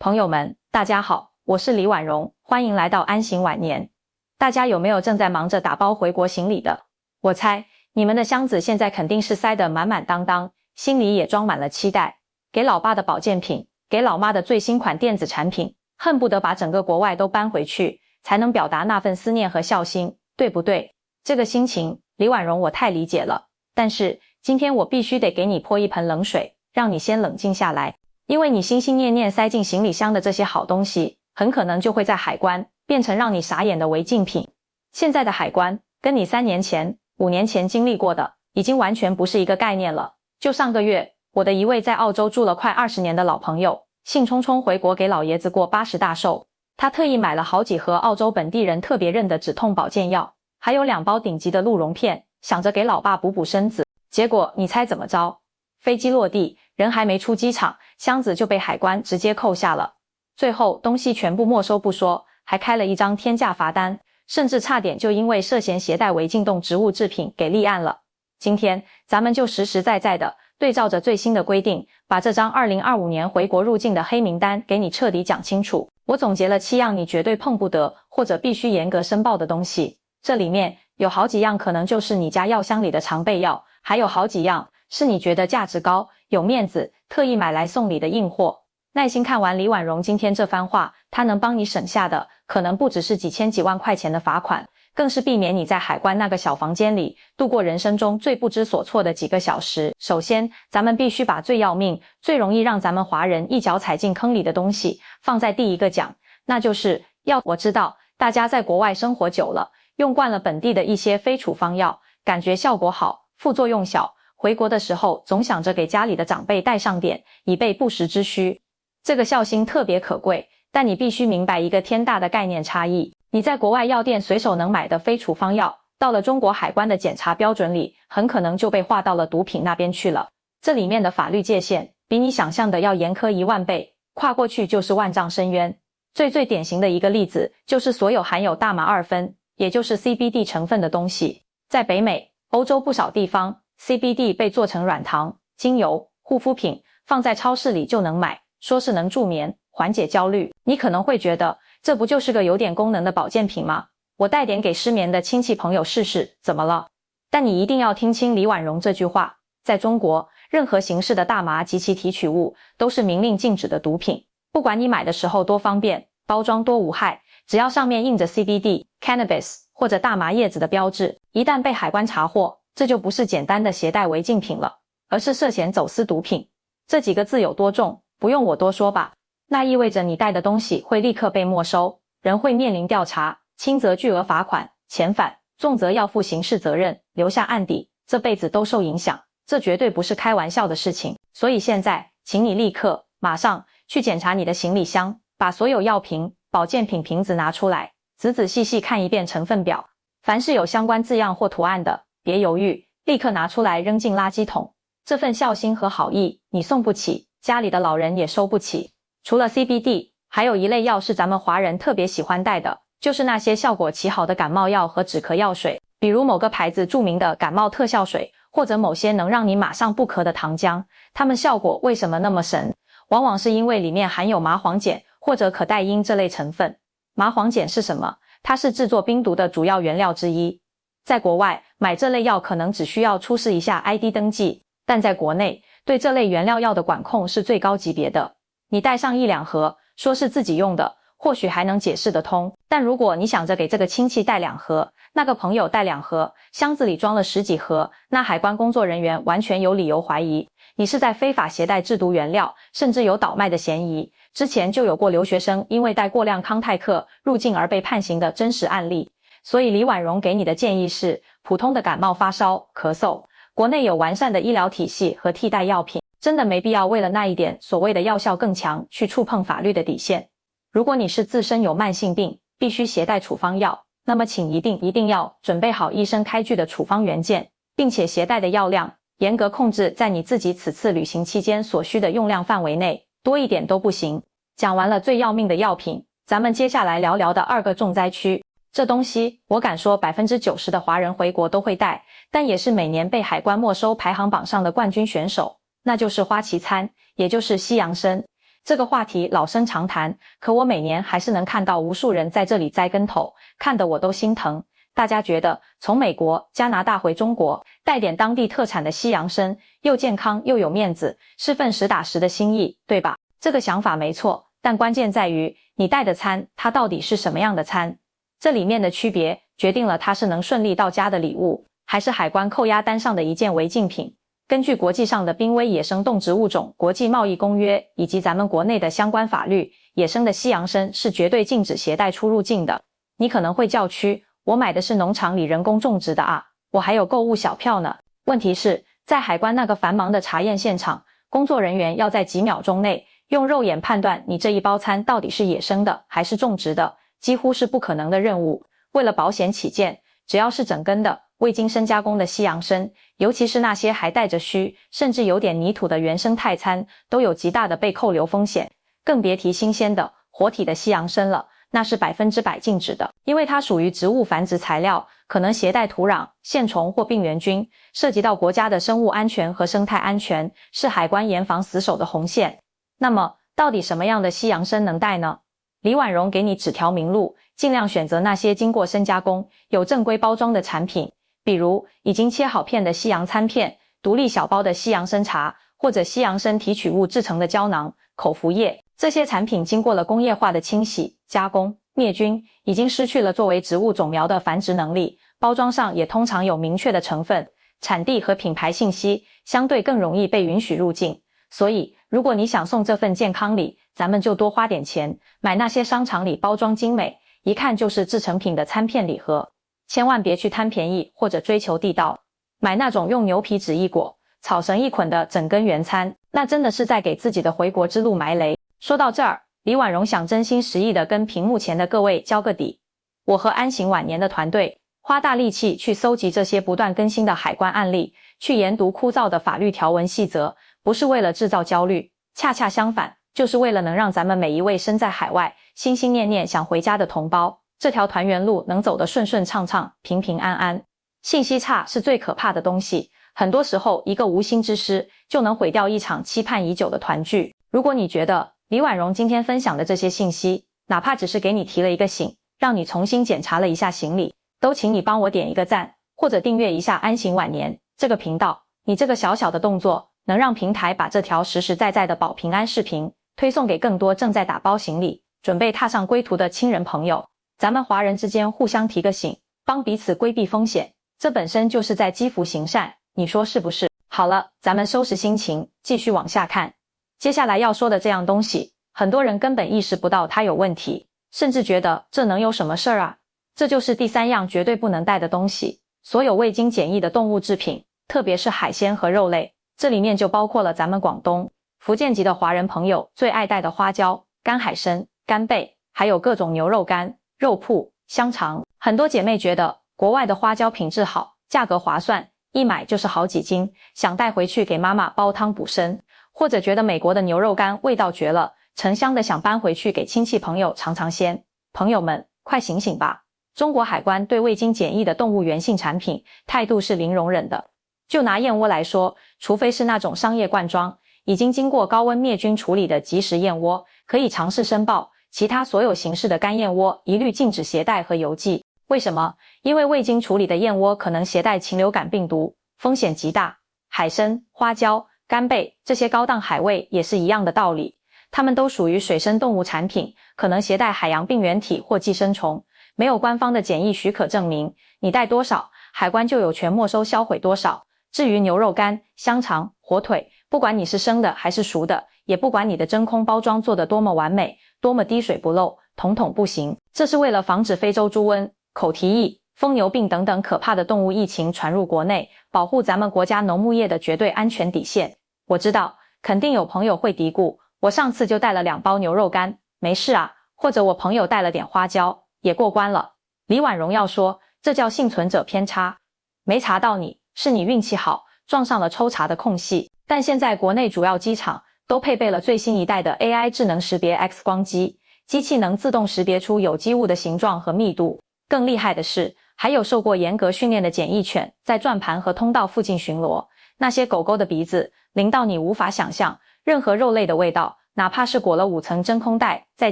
朋友们，大家好，我是李婉容，欢迎来到安行晚年。大家有没有正在忙着打包回国行李的？我猜你们的箱子现在肯定是塞得满满当当，心里也装满了期待。给老爸的保健品，给老妈的最新款电子产品，恨不得把整个国外都搬回去，才能表达那份思念和孝心，对不对？这个心情，李婉容我太理解了。但是今天我必须得给你泼一盆冷水，让你先冷静下来。因为你心心念念塞进行李箱的这些好东西，很可能就会在海关变成让你傻眼的违禁品。现在的海关跟你3年前、5年前经历过的，已经完全不是一个概念了。就上个月，我的一位在澳洲住了快20年的老朋友，兴冲冲回国给老爷子过80大寿。他特意买了好几盒澳洲本地人特别认的止痛保健药，还有2包顶级的鹿茸片，想着给老爸补补身子。结果你猜怎么着？飞机落地，人还没出机场，箱子就被海关直接扣下了。最后东西全部没收不说，还开了一张天价罚单，甚至差点就因为涉嫌携带违禁动植物制品给立案了。今天咱们就实实在在的对照着最新的规定，把这张2025年回国入境的黑名单给你彻底讲清楚。我总结了7样你绝对碰不得或者必须严格申报的东西，这里面有好几样可能就是你家药箱里的常备药，还有好几样是你觉得价值高、有面子，特意买来送礼的硬货。耐心看完李婉容今天这番话，她能帮你省下的可能不只是几千几万块钱的罚款，更是避免你在海关那个小房间里度过人生中最不知所措的几个小时。首先，咱们必须把最要命、最容易让咱们华人一脚踩进坑里的东西放在第一个讲，那就是药。我知道大家在国外生活久了，用惯了本地的一些非处方药，感觉效果好，副作用小，回国的时候总想着给家里的长辈带上点，以备不时之需。这个孝心特别可贵，但你必须明白一个天大的概念差异。你在国外药店随手能买的非处方药，到了中国海关的检查标准里，很可能就被划到了毒品那边去了。这里面的法律界限比你想象的要严苛1万倍，跨过去就是万丈深渊。最典型的一个例子就是所有含有大麻2酚，也就是 CBD 成分的东西，在北美、欧洲不少地方，CBD 被做成软糖、精油、护肤品，放在超市里就能买，说是能助眠、缓解焦虑。你可能会觉得，这不就是个有点功能的保健品吗？我带点给失眠的亲戚朋友试试，怎么了？但你一定要听清李婉容这句话，在中国，任何形式的大麻及其提取物都是明令禁止的毒品。不管你买的时候多方便，包装多无害，只要上面印着 CBD、Cannabis 或者大麻叶子的标志，一旦被海关查获，这就不是简单的携带违禁品了，而是涉嫌走私毒品。这几个字有多重，不用我多说吧？那意味着你带的东西会立刻被没收，人会面临调查，轻则巨额罚款、遣返，重则要负刑事责任，留下案底，这辈子都受影响。这绝对不是开玩笑的事情。所以现在，请你立刻、马上去检查你的行李箱，把所有药瓶、保健品瓶子拿出来，仔仔细细看一遍成分表，凡是有相关字样或图案的，别犹豫，立刻拿出来扔进垃圾桶。这份孝心和好意，你送不起，家里的老人也收不起。除了 CBD， 还有一类药是咱们华人特别喜欢带的，就是那些效果奇好的感冒药和止咳药水，比如某个牌子著名的感冒特效水，或者某些能让你马上不咳的糖浆。它们效果为什么那么神？往往是因为里面含有麻黄碱或者可待因这类成分。麻黄碱是什么？它是制作冰毒的主要原料之一。在国外买这类药可能只需要出示一下 ID 登记，但在国内对这类原料药的管控是最高级别的。你带上1-2盒，说是自己用的，或许还能解释得通，但如果你想着给这个亲戚带2盒，那个朋友带2盒，箱子里装了10几盒，那海关工作人员完全有理由怀疑你是在非法携带制毒原料，甚至有倒卖的嫌疑。之前就有过留学生因为带过量康泰克入境而被判刑的真实案例。所以李婉容给你的建议是，普通的感冒发烧、咳嗽，国内有完善的医疗体系和替代药品，真的没必要为了那一点所谓的药效更强去触碰法律的底线。如果你是自身有慢性病，必须携带处方药，那么请一定要准备好医生开具的处方原件，并且携带的药量严格控制在你自己此次旅行期间所需的用量范围内，多一点都不行。讲完了最要命的药品，咱们接下来聊聊的2个重灾区。这东西我敢说 90% 的华人回国都会带，但也是每年被海关没收排行榜上的冠军选手，那就是花旗参，也就是西洋参。这个话题老生常谈，可我每年还是能看到无数人在这里栽跟头，看得我都心疼。大家觉得从美国、加拿大回中国，带点当地特产的西洋参，又健康又有面子，是份实打实的心意，对吧？这个想法没错，但关键在于你带的餐，它到底是什么样的餐？这里面的区别决定了它是能顺利到家的礼物，还是海关扣押单上的一件违禁品。根据国际上的濒危野生动植物种国际贸易公约以及咱们国内的相关法律，野生的西洋参是绝对禁止携带出入境的。你可能会叫屈，我买的是农场里人工种植的啊，我还有购物小票呢。问题是，在海关那个繁忙的查验现场，工作人员要在几秒钟内用肉眼判断你这一包餐到底是野生的还是种植的，几乎是不可能的任务。为了保险起见，只要是整根的未经深加工的西洋参，尤其是那些还带着须甚至有点泥土的原生态餐，都有极大的被扣留风险。更别提新鲜的活体的西洋参了，那是100%禁止的，因为它属于植物繁殖材料，可能携带土壤、线虫或病原菌，涉及到国家的生物安全和生态安全，是海关严防死守的红线。那么到底什么样的西洋参能带呢？李婉容给你指条明路，尽量选择那些经过深加工、有正规包装的产品，比如已经切好片的西洋参片、独立小包的西洋参茶，或者西洋参提取物制成的胶囊、口服液。这些产品经过了工业化的清洗、加工、灭菌，已经失去了作为植物种苗的繁殖能力，包装上也通常有明确的成分、产地和品牌信息，相对更容易被允许入境。所以如果你想送这份健康礼，咱们就多花点钱，买那些商场里包装精美，一看就是制成品的餐片礼盒。千万别去贪便宜或者追求地道，买那种用牛皮纸一裹、草绳一捆的整根原餐，那真的是在给自己的回国之路埋雷。说到这儿，李婉容想真心实意地跟屏幕前的各位交个底，我和安行晚年的团队花大力气去搜集这些不断更新的海关案例，去研读枯燥的法律条文细则，不是为了制造焦虑，恰恰相反，就是为了能让咱们每一位身在海外、心心念念想回家的同胞，这条团圆路能走得顺顺畅畅、平平安安。信息差是最可怕的东西，很多时候一个无心之失就能毁掉一场期盼已久的团聚。如果你觉得李婉容今天分享的这些信息，哪怕只是给你提了一个醒，让你重新检查了一下行李，都请你帮我点一个赞，或者订阅一下安行晚年这个频道。你这个小小的动作，能让平台把这条实实在在的保平安视频推送给更多正在打包行李、准备踏上归途的亲人朋友。咱们华人之间互相提个醒，帮彼此规避风险，这本身就是在积福行善，你说是不是？好了，咱们收拾心情，继续往下看。接下来要说的这样东西，很多人根本意识不到它有问题，甚至觉得这能有什么事儿啊？这就是第3样绝对不能带的东西，所有未经检疫的动物制品，特别是海鲜和肉类，这里面就包括了咱们广东、福建籍的华人朋友最爱带的花椒、干海参、干贝，还有各种牛肉干、肉脯、香肠。很多姐妹觉得国外的花椒品质好，价格划算，一买就是好几斤，想带回去给妈妈煲汤补身，或者觉得美国的牛肉干味道绝了，成箱的想搬回去给亲戚朋友尝尝鲜。朋友们，快醒醒吧！中国海关对未经检疫的动物原性产品态度是零容忍的。就拿燕窝来说，除非是那种商业罐装，已经经过高温灭菌处理的即食燕窝，可以尝试申报，其他所有形式的干燕窝一律禁止携带和邮寄。为什么？因为未经处理的燕窝可能携带禽流感病毒，风险极大。海参、花椒、干贝这些高档海味也是一样的道理，它们都属于水生动物产品，可能携带海洋病原体或寄生虫，没有官方的检疫许可证明，你带多少，海关就有权没收销毁多少。至于牛肉干、香肠、火腿，不管你是生的还是熟的，也不管你的真空包装做得多么完美，多么滴水不漏，统统不行。这是为了防止非洲猪瘟、口蹄疫、疯牛病等等可怕的动物疫情传入国内，保护咱们国家农牧业的绝对安全底线。我知道，肯定有朋友会嘀咕，我上次就带了2包牛肉干，没事啊，或者我朋友带了点花椒，也过关了。李婉容要说，这叫幸存者偏差，没查到你，是你运气好，撞上了抽查的空隙。但现在国内主要机场都配备了最新一代的 AI 智能识别 X 光机，机器能自动识别出有机物的形状和密度。更厉害的是，还有受过严格训练的检疫犬在转盘和通道附近巡逻，那些狗狗的鼻子灵到你无法想象，任何肉类的味道哪怕是裹了5层真空袋，再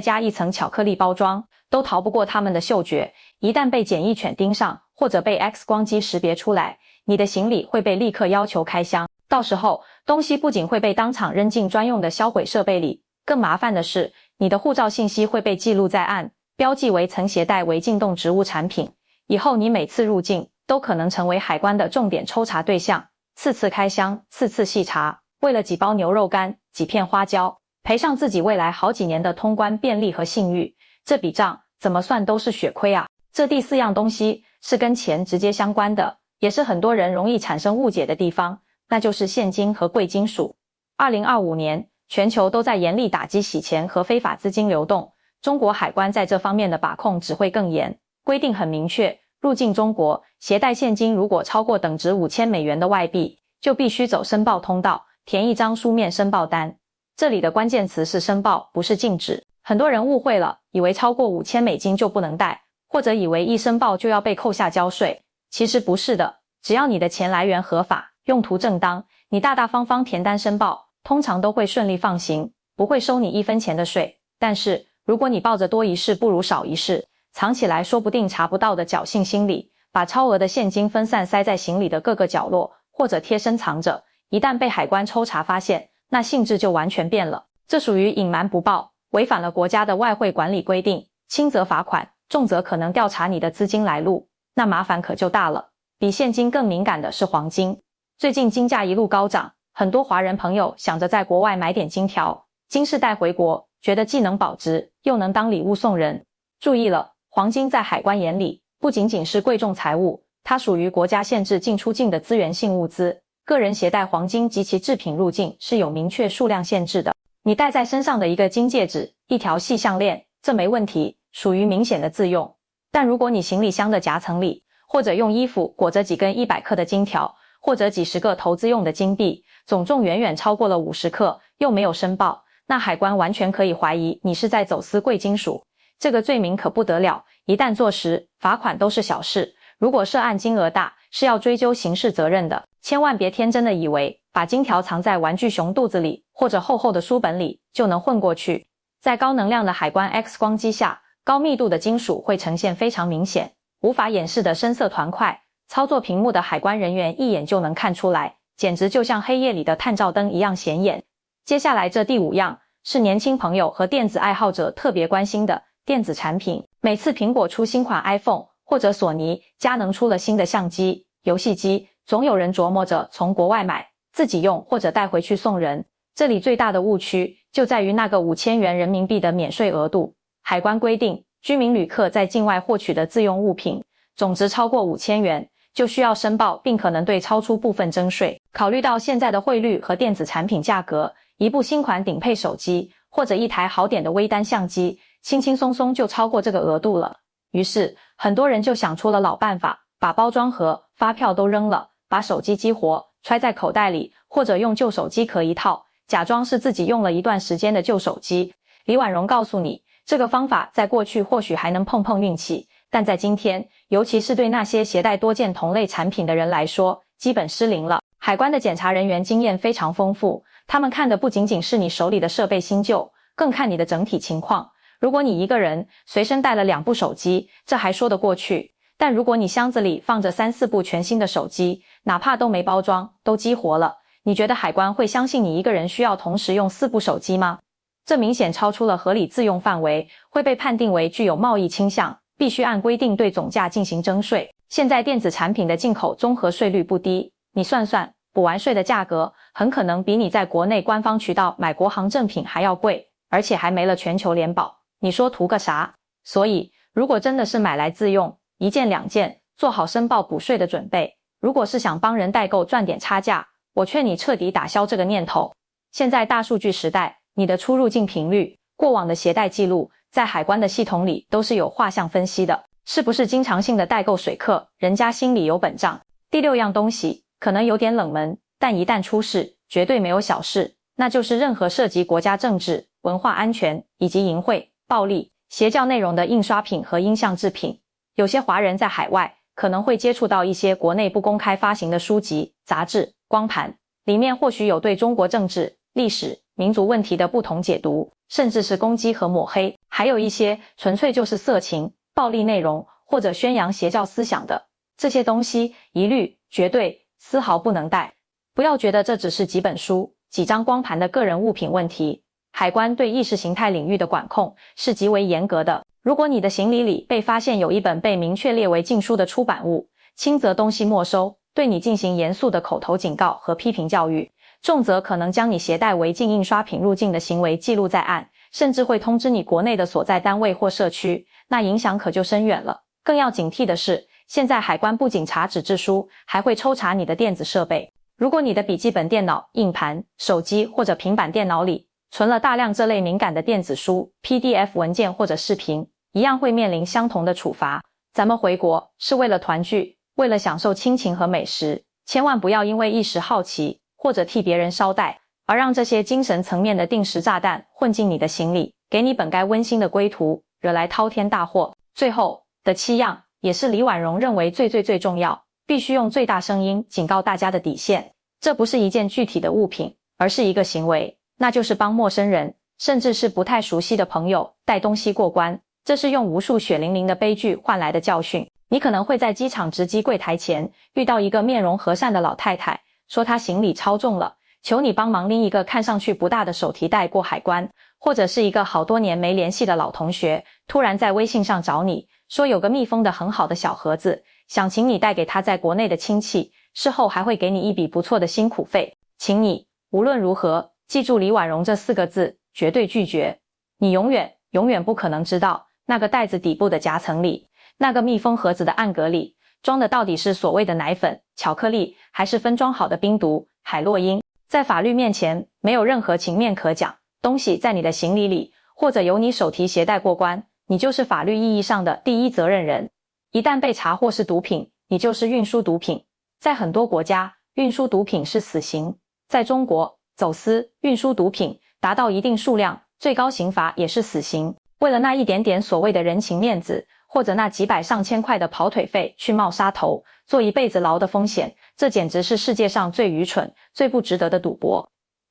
加1层巧克力包装，都逃不过他们的嗅觉。一旦被检疫犬盯上，或者被 X 光机识别出来，你的行李会被立刻要求开箱。到时候，东西不仅会被当场扔进专用的销毁设备里，更麻烦的是，你的护照信息会被记录在案，标记为曾携带违禁动植物产品。以后你每次入境，都可能成为海关的重点抽查对象，次次开箱，次次细查。为了几包牛肉干、几片花椒，赔上自己未来好几年的通关便利和信誉，这笔账怎么算都是血亏啊！这第4样东西是跟钱直接相关的，也是很多人容易产生误解的地方，那就是现金和贵金属。2025年，全球都在严厉打击洗钱和非法资金流动，中国海关在这方面的把控只会更严，规定很明确，入境中国携带现金如果超过等值5000美元的外币，就必须走申报通道，填一张书面申报单。这里的关键词是申报，不是禁止。很多人误会了，以为超过5000美金就不能带，或者以为一申报就要被扣下交税。其实不是的，只要你的钱来源合法，用途正当，你大大方方填单申报，通常都会顺利放行，不会收你1分钱的税。但是如果你抱着多一事不如少一事，藏起来说不定查不到的侥幸心理，把超额的现金分散塞在行李的各个角落，或者贴身藏着，一旦被海关抽查发现，那性质就完全变了。这属于隐瞒不报，违反了国家的外汇管理规定，轻则罚款，重则可能调查你的资金来路，那麻烦可就大了。比现金更敏感的是黄金，最近金价一路高涨，很多华人朋友想着在国外买点金条、金饰带回国，觉得既能保值，又能当礼物送人。注意了，黄金在海关眼里不仅仅是贵重财物，它属于国家限制进出境的资源性物资。个人携带黄金及其制品入境是有明确数量限制的。你戴在身上的一个金戒指、一条细项链，这没问题，属于明显的自用。但如果你行李箱的夹层里，或者用衣服裹着几根100克的金条，或者几十个投资用的金币，总重远远超过了50克，又没有申报，那海关完全可以怀疑你是在走私贵金属。这个罪名可不得了，一旦坐实，罚款都是小事，如果涉案金额大，是要追究刑事责任的。千万别天真的以为把金条藏在玩具熊肚子里，或者厚厚的书本里就能混过去。在高能量的海关 X 光机下，高密度的金属会呈现非常明显、无法掩饰的深色团块，操作屏幕的海关人员一眼就能看出来，简直就像黑夜里的探照灯一样显眼。接下来这第5样是年轻朋友和电子爱好者特别关心的电子产品。每次苹果出新款 iPhone， 或者索尼、佳能出了新的相机、游戏机，总有人琢磨着从国外买，自己用或者带回去送人。这里最大的误区就在于那个5000元人民币的免税额度。海关规定，居民旅客在境外获取的自用物品，总值超过5000元，就需要申报，并可能对超出部分征税。考虑到现在的汇率和电子产品价格，一部新款顶配手机或者一台好点的微单相机，轻轻松松就超过这个额度了。于是很多人就想出了老办法，把包装盒、发票都扔了，把手机激活，揣在口袋里，或者用旧手机壳一套，假装是自己用了一段时间的旧手机。李婉容告诉你，这个方法在过去或许还能碰碰运气，但在今天，尤其是对那些携带多件同类产品的人来说，基本失灵了。海关的检查人员经验非常丰富，他们看的不仅仅是你手里的设备新旧，更看你的整体情况。如果你一个人随身带了2部手机，这还说得过去，但如果你箱子里放着3、4部全新的手机，哪怕都没包装，都激活了，你觉得海关会相信你一个人需要同时用4部手机吗？这明显超出了合理自用范围，会被判定为具有贸易倾向，必须按规定对总价进行征税。现在电子产品的进口综合税率不低，你算算，补完税的价格很可能比你在国内官方渠道买国行正品还要贵，而且还没了全球联保，你说图个啥？所以如果真的是买来自用，1件2件，做好申报补税的准备。如果是想帮人代购赚点差价，我劝你彻底打消这个念头。现在大数据时代，你的出入境频率、过往的携带记录，在海关的系统里都是有画像分析的，是不是经常性的代购水客，人家心里有本账。第6样东西可能有点冷门，但一旦出事，绝对没有小事，那就是任何涉及国家政治、文化安全以及淫秽、暴力、邪教内容的印刷品和音像制品。有些华人在海外可能会接触到一些国内不公开发行的书籍、杂志、光盘，里面或许有对中国政治、历史、民族问题的不同解读，甚至是攻击和抹黑，还有一些纯粹就是色情、暴力内容或者宣扬邪教思想的，这些东西一律、绝对、丝毫不能带。不要觉得这只是几本书、几张光盘的个人物品问题，海关对意识形态领域的管控是极为严格的。如果你的行李里被发现有一本被明确列为禁书的出版物，轻则东西没收，对你进行严肃的口头警告和批评教育，重则可能将你携带违禁印刷品入境的行为记录在案，甚至会通知你国内的所在单位或社区，那影响可就深远了。更要警惕的是，现在海关不仅查纸质书，还会抽查你的电子设备。如果你的笔记本电脑、硬盘、手机或者平板电脑里存了大量这类敏感的电子书、PDF 文件或者视频，一样会面临相同的处罚。咱们回国是为了团聚，为了享受亲情和美食，千万不要因为一时好奇或者替别人捎带，而让这些精神层面的定时炸弹混进你的行李，给你本该温馨的归途惹来滔天大祸。最后的7样，也是李婉容认为最重要，必须用最大声音警告大家的底线。这不是一件具体的物品，而是一个行为，那就是帮陌生人，甚至是不太熟悉的朋友带东西过关。这是用无数血淋淋的悲剧换来的教训。你可能会在机场值机柜台前遇到一个面容和善的老太太，说她行李超重了，求你帮忙拎一个看上去不大的手提袋过海关。或者是一个好多年没联系的老同学，突然在微信上找你，说有个密封的很好的小盒子，想请你带给他在国内的亲戚，事后还会给你一笔不错的辛苦费。请你无论如何记住李婉容这4个字，绝对拒绝。你永远不可能知道那个袋子底部的夹层里，那个密封盒子的暗格里装的到底是所谓的奶粉、巧克力，还是分装好的冰毒、海洛因。在法律面前没有任何情面可讲，东西在你的行李里，或者由你手提携带过关，你就是法律意义上的第一责任人。一旦被查获是毒品，你就是运输毒品。在很多国家，运输毒品是死刑。在中国，走私、运输毒品达到一定数量，最高刑罚也是死刑。为了那一点点所谓的人情面子，或者那几百上千块的跑腿费去冒杀头，做一辈子牢的风险，这简直是世界上最愚蠢、最不值得的赌博。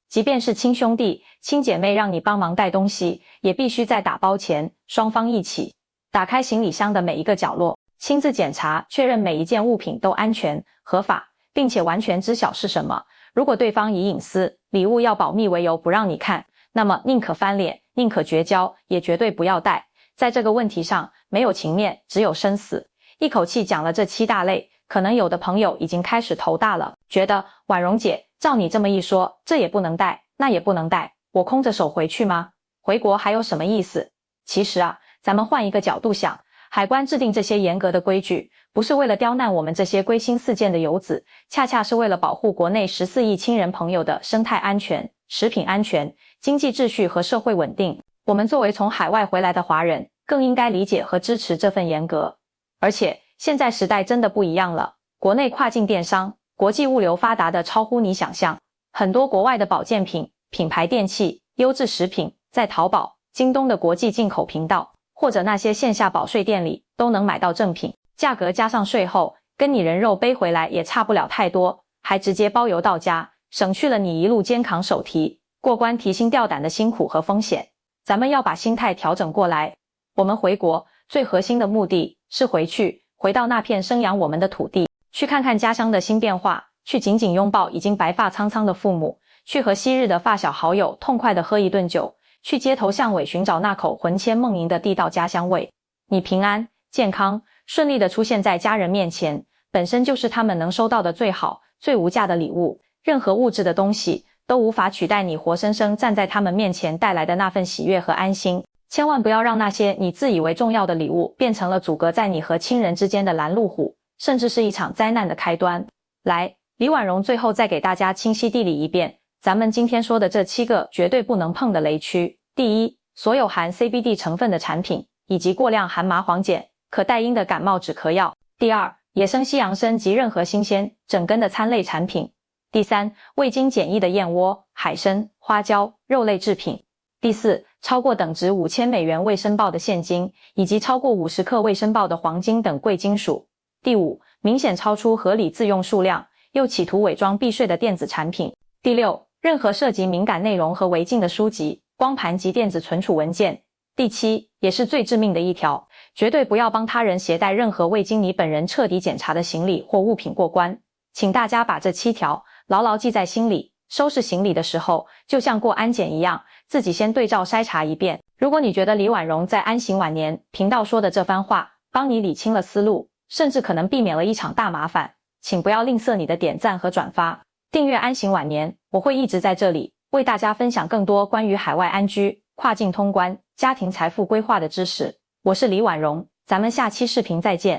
即便是亲兄弟、亲姐妹让你帮忙带东西，也必须在打包前双方一起打开行李箱的每一个角落，亲自检查，确认每一件物品都安全、合法，并且完全知晓是什么。如果对方以隐私、礼物要保密为由不让你看，那么宁可翻脸，宁可绝交，也绝对不要带。在这个问题上，没有情面，只有生死。一口气讲了这7大类，可能有的朋友已经开始头大了，觉得婉容姐，照你这么一说，这也不能带，那也不能带，我空着手回去吗？回国还有什么意思？其实啊，咱们换一个角度想，海关制定这些严格的规矩，不是为了刁难我们这些归心似箭的游子，恰恰是为了保护国内14亿亲人朋友的生态安全、食品安全、经济秩序和社会稳定。我们作为从海外回来的华人，更应该理解和支持这份严格。而且现在时代真的不一样了，国内跨境电商、国际物流发达的超乎你想象，很多国外的保健品、品牌电器、优质食品，在淘宝、京东的国际进口频道，或者那些线下保税店里都能买到正品，价格加上税后，跟你人肉背回来也差不了太多，还直接包邮到家，省去了你一路肩扛手提、过关提心吊胆的辛苦和风险。咱们要把心态调整过来，我们回国最核心的目的是回到那片生养我们的土地，去看看家乡的新变化，去紧紧拥抱已经白发苍苍的父母，去和昔日的发小好友痛快地喝一顿酒，去街头巷尾寻找那口魂牵梦萦的地道家乡味。你平安、健康、顺利地出现在家人面前，本身就是他们能收到的最好、最无价的礼物，任何物质的东西都无法取代你活生生站在他们面前带来的那份喜悦和安心。千万不要让那些你自以为重要的礼物变成了阻隔在你和亲人之间的拦路虎，甚至是一场灾难的开端。来，李婉容最后再给大家清晰地理一遍咱们今天说的这7个绝对不能碰的雷区。第一，所有含 CBD 成分的产品，以及过量含麻黄碱、可待因的感冒止咳药。第二，野生西洋参及任何新鲜、整根的餐类产品。第三，未经检疫的燕窝、海参、花椒、肉类制品。第四，超过等值5000美元未申报的现金，以及超过50克未申报的黄金等贵金属。第五，明显超出合理自用数量，又企图伪装避税的电子产品。第六，任何涉及敏感内容和违禁的书籍、光盘及电子存储文件。第7，也是最致命的一条，绝对不要帮他人携带任何未经你本人彻底检查的行李或物品过关。请大家把这7条牢牢记在心里，收拾行李的时候，就像过安检一样，自己先对照筛查一遍。如果你觉得李婉容在安行晚年频道说的这番话帮你理清了思路，甚至可能避免了一场大麻烦，请不要吝啬你的点赞和转发。订阅安行晚年，我会一直在这里为大家分享更多关于海外安居、跨境通关、家庭财富规划的知识。我是李婉容，咱们下期视频再见。